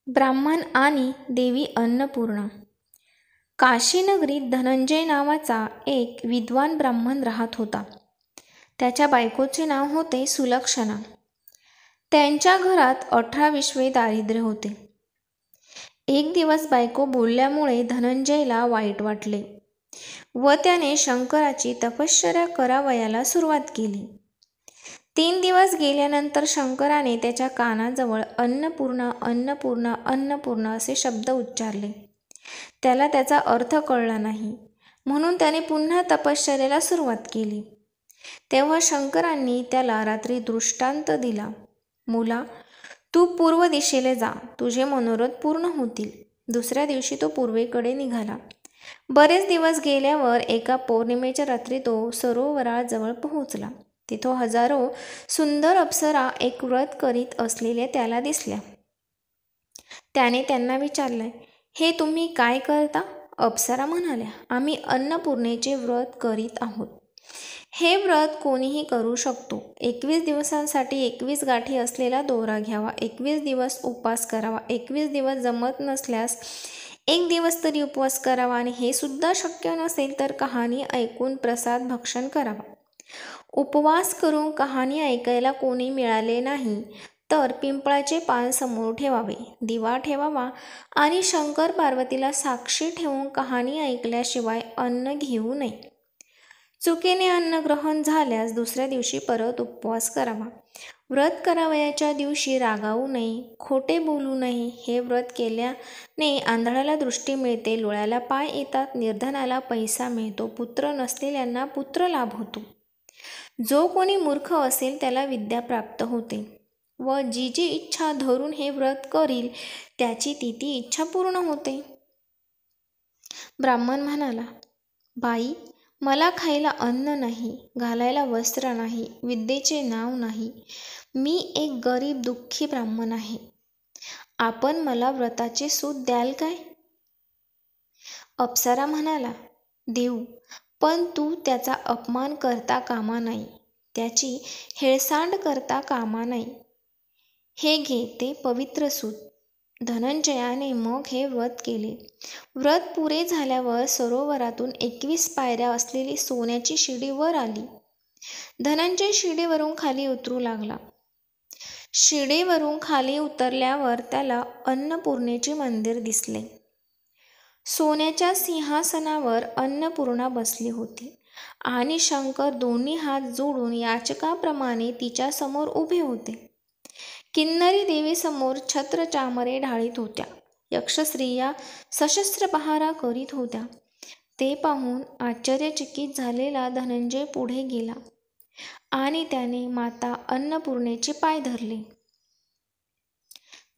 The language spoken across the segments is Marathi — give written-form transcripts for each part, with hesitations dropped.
ब्राह्मण आणि देवी अन्नपूर्णा. काशीनगरीत धनंजय नावाचा एक विद्वान ब्राह्मण राहत होता. त्याच्या बायकोचे नाव होते सुलक्षणा. त्यांच्या घरात 18 विश्वे दारिद्र्य होते. एक दिवस बायको बोलल्यामुळे धनंजयला वाईट वाटले व त्याने शंकराची तपश्चर्या करावयाला सुरुवात केली. 3 दिवस गेल्यानंतर शंकराने त्याच्या कानाजवळ अन्नपूर्णा अन्नपूर्णा अन्नपूर्णा असे शब्द उच्चारले. त्याला त्याचा अर्थ कळला नाही, म्हणून त्याने पुन्हा तपश्चर्येला सुरुवात केली. तेव्हा शंकरांनी त्याला रात्री दृष्टांत दिला. मुला, तू पूर्व दिशेला जा, तुझे मनोरथ पूर्ण होतील. दुसऱ्या दिवशी तो पूर्वेकडे निघाला. बरेच दिवस गेल्यावर एका पौर्णिमेच्या रात्री तो सरोवराजवळ पोहोचला. तिथं हजारो सुंदर अप्सरा एक व्रत करीत असलेल्या त्याला दिसल्या. त्याने त्यांना विचारले, हे तुम्ही काय करता? अप्सरा म्हणाल्या, आम्ही अन्नपूर्णेचे व्रत करीत आहोत. हे व्रत कोणीही करू शकतो. 21 दिवसांसाठी 21 गाठी असलेला दोरा घ्यावा, 21 दिवस उपवास करावा, 21 दिवस जमत नसल्यास 1 दिवस तरी उपवास करावा आणि हे सुद्धा शक्य नसेल तर कहाणी ऐकून प्रसाद भक्षण करावा. उपवास करून कहाणी ऐकायला कोणी मिळाले नाही तर पिंपळाचे पान समोर ठेवावे, दिवा ठेवावा आणि शंकर पार्वतीला साक्षी ठेवून कहाणी ऐकल्याशिवाय अन्न घेऊ नये. चुकीने अन्न ग्रहण झाल्यास दुसऱ्या दिवशी परत उपवास करावा. व्रत करावयाच्या दिवशी रागावू नये, खोटे बोलू नये. हे व्रत केल्याने आंधळ्याला दृष्टी मिळते, लुळ्याला पाय येतात, निर्धनाला पैसा मिळतो, पुत्र नसलेल्यांना पुत्र लाभ होतो. जो कोणी मूर्ख असेल त्याला विद्या प्राप्त होते व जी जी इच्छा धरून हे व्रत करील त्याची ती इच्छा पूर्ण होते. ब्राह्मण म्हणाला, बाई, मला खायला अन्न नाही, घालायला वस्त्र नाही, विद्येचे नाव नाही. मी एक गरीब दुःखी ब्राह्मण आहे. आपण मला व्रताचे सूत द्याल काय? अप्सरा म्हणाला, देऊ, पण तू त्याचा अपमान करता कामा नाही, त्याची हेळसांड करता कामा नाही. हे घे ते पवित्र सूत. धनंजयाने मग हे व्रत केले. व्रत पुरे झाल्यावर सरोवरातून 21 पायऱ्या असलेली सोन्याची शिडी वर आली. धनंजय शिडीवरून खाली उतरू लागला. शिडीवरून खाली उतरल्यावर त्याला अन्नपूर्णेचे मंदिर दिसले. सोन्याच्या सिंहासनावर अन्नपूर्णा बसली होती आणि शंकर दोन्ही हात जोडून याचकाप्रमाणे तिच्या समोर उभे होते. किन्नरी देवीसमोर छत्र चामरे ढाळीत होत्या. यक्षस्त्रिया सशस्त्र पहारा करीत होत्या. ते पाहून आश्चर्यचकित झालेला धनंजय पुढे गेला आणि त्याने माता अन्नपूर्णेचे पाय धरले.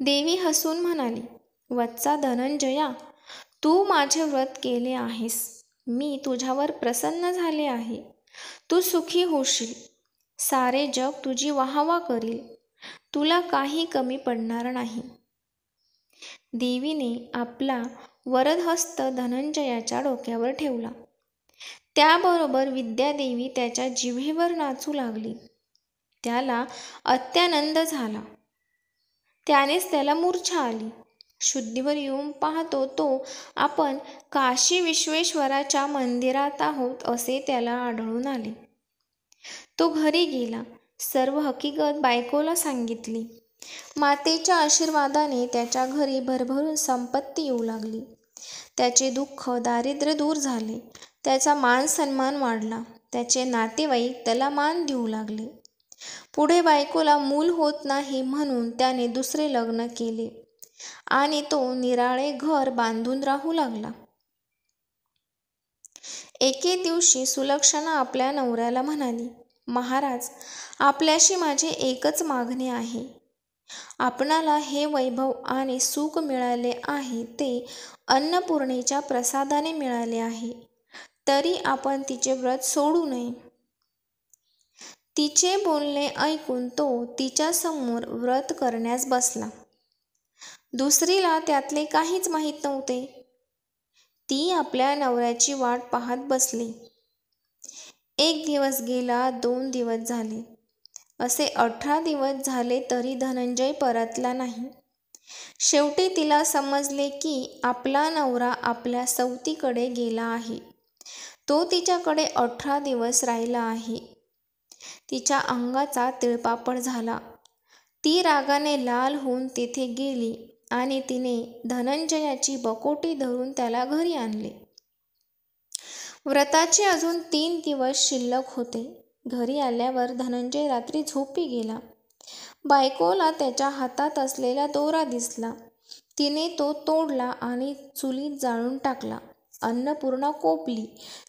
देवी हसून म्हणाली, वत्सा धनंजया, तू माझे व्रत केले आहेस. मी तुझ्यावर प्रसन्न झाले आहे. तू सुखी होशील. सारे जग तुझी वाहवा करील. तुला काही कमी पडणार नाही. देवीने आपला वरदहस्त धनंजयाच्या डोक्यावर ठेवला. त्याबरोबर विद्यादेवी त्याच्या जिव्हेवर नाचू लागली. त्याला अत्यानंद झाला. त्यानेच त्याला मूर्छा आली. शुद्धीवर येऊन पाहतो तो आपण काशी विश्वेश्वराच्या मंदिरात आहोत असे त्याला आढळून आले. तो घरी गेला. सर्व हकीकत बायकोला सांगितली. मातेच्या आशीर्वादाने त्याच्या घरी भरभरून संपत्ती येऊ लागली. त्याचे दुःख दारिद्र्य दूर झाले. त्याचा मान सन्मान वाढला. त्याचे नातेवाईक त्याला मान देऊ लागले. पुढे बायकोला मूल होत नाही म्हणून त्याने दुसरे लग्न केले आणि तो निराळे घर बांधून राहू लागला. एके दिवशी सुलक्षणा आपल्या नवऱ्याला म्हणाली, महाराज, आपल्याशी माझे एकच मागणे आहे. आपणाला हे वैभव आणि सुख मिळाले आहे ते अन्नपूर्णेच्या प्रसादाने मिळाले आहे, तरी आपण तिचे व्रत सोडू नये. तिचे बोलणे ऐकून तो तिच्या समोर व्रत करण्यास बसला. दुसरीला त्यातले काहीच माहीत नव्हते. ती आपल्या नवऱ्याची वाट पाहत बसली. 1 दिवस गेला, 2 दिवस झाले, असे 18 दिवस झाले तरी धनंजय परतला नाही. शेवटी तिला समजले की आपला नवरा आपल्या सवतीकडे गेला आहे. तो तिच्याकडे 18 दिवस राहिला आहे. तिच्या अंगाचा तिळपापड झाला. ती रागाने लाल होऊन तेथे गेली आणि तिने धनंजयाची बकोटी धरून त्याला घरी आणले. व्रताचे अजून 3 दिवस शिल्लक होते. घरी आल्यावर धनंजय रात्री झोपी गेला. बायकोला त्याच्या हातात असलेला दोरा दिसला. तिने तो तोडला आणि चुलीत जाळून टाकला. अन्नपूर्णा कोपली.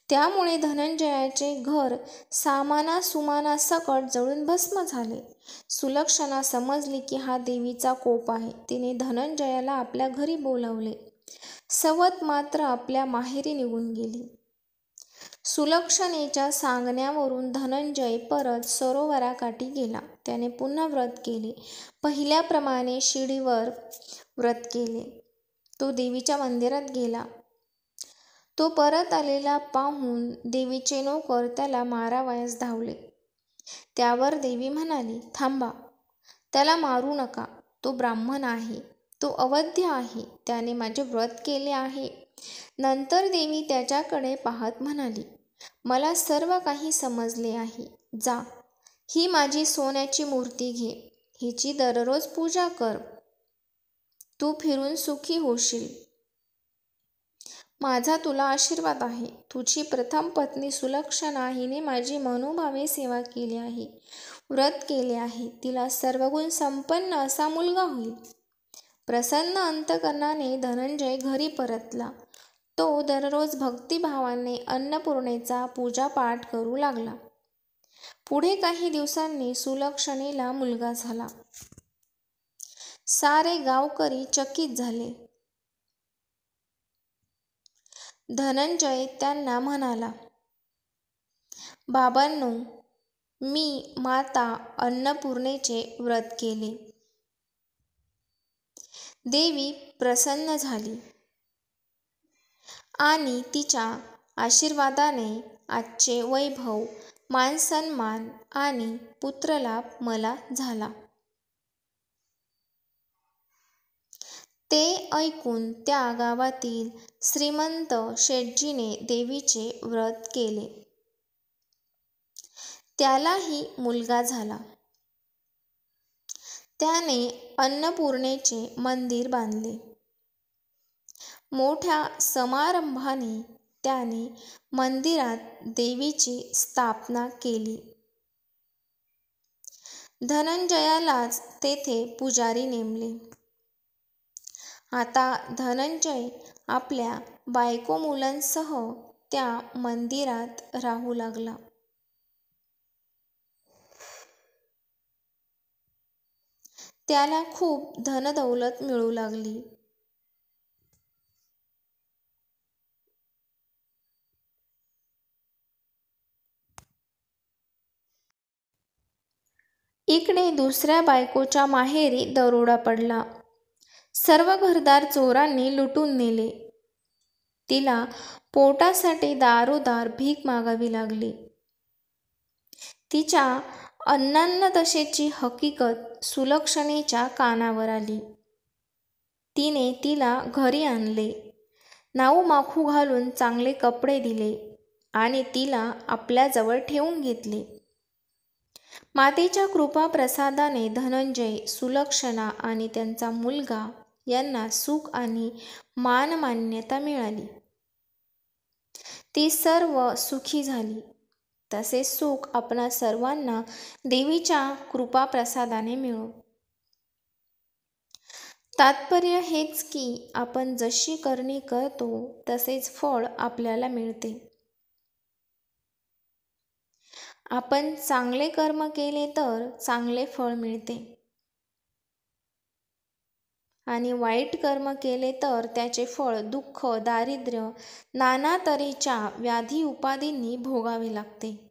त्यामुळे धनंजयाचे घर सामानासुमानासकट जळून भस्म झाले. सुलक्षणा समजली की हा देवीचा कोप आहे. तिने धनंजयाला आपल्या घरी बोलावले. सवत मात्र आपल्या माहेरी निघून गेली. सुलक्षणेच्या सांगण्यावरून धनंजय परत सरोवराकाठी गेला. त्याने पुन्हा व्रत केले. पहिल्याप्रमाणे शिडीवर व्रत केले. तो देवीच्या मंदिरात गेला. तो परत आलेला पाहून देवीचे नोकर त्याला मारावयास धावले. त्यावर देवी म्हणाली, थांबा, त्याला मारू नका. तो ब्राह्मण आहे. तो अवध्य आहे. त्याने माझे व्रत केले आहे. नंतर देवी त्याच्याकडे पाहत म्हणाली, मला सर्व काही समजले आहे. जा, ही माझी सोन्याची मूर्ती घे. हिची दररोज पूजा कर. तू फिरून सुखी होशील. माझा तुला आशीर्वाद आहे. तुझी प्रथम पत्नी सुलक्षणा हिने माझी मनोभावे सेवा केली आहे. व्रत केले आहे. तिला सर्वगुण संपन्न असा मुलगा होईल. प्रसन्न अंतकरणाने धनंजय घरी परतला. तो दररोज भक्तिभावाने अन्नपूर्णेचा पूजापाठ करू लागला. पुढे काही दिवसांनी सुलक्षणेला मुलगा झाला. सारे गावकरी चकित झाले. धनंजय त्यांना म्हणाला, बाबांनो, मी माता अन्नपूर्णेचे व्रत केले. देवी प्रसन्न झाली आणि तिच्या आशीर्वादाने आजचे वैभव, मानसन्मान आणि पुत्रलाभ मला झाला. ते ऐकून त्या गावातील श्रीमंत शेठजीने देवीचे व्रत केले. त्यालाही मुलगा झाला. त्याने अन्नपूर्णेचे मंदिर बांधले. मोठ्या समारंभाने त्याने मंदिरात देवीची स्थापना केली. धनंजयालाच तेथे पुजारी नेमले. आता धनंजय आपल्या बायको मुलांसह त्या मंदिरात राहू लागला. त्याला खूप धनदौलत मिळू लागली. इकडे दुसऱ्या बायकोच्या माहेरी दरोडा पडला. सर्व घरदार चोरांनी लुटून नेले. तिला पोटासाठी दारोदार भीक मागावी लागली. तिच्या अन्नान्नदशेची हकीकत सुलक्षणेच्या कानावर आली. तिने तिला घरी आणले. नाऊ माखू घालून चांगले कपडे दिले आणि तिला आपल्याजवळ ठेवून घेतले. मातेच्या कृपाप्रसादाने धनंजय, सुलक्षणा आणि त्यांचा मुलगा यांना सुख आणि मानमान्यता मिळाली. ती सर्व सुखी झाली. तसे सुख आपणा सर्वांना देवीच्या कृपाप्रसादाने मिळो. तात्पर्य हेच की आपण जशी करणी करतो तसेच फळ आपल्याला मिळते. आपण चांगले कर्म केले तर चांगले फळ मिळते आणि वाईट कर्म केले तर त्याचे फळ दुःख, दारिद्र्य, नाना तऱ्हेच्या व्याधी उपाधींनी भोगावे लागते.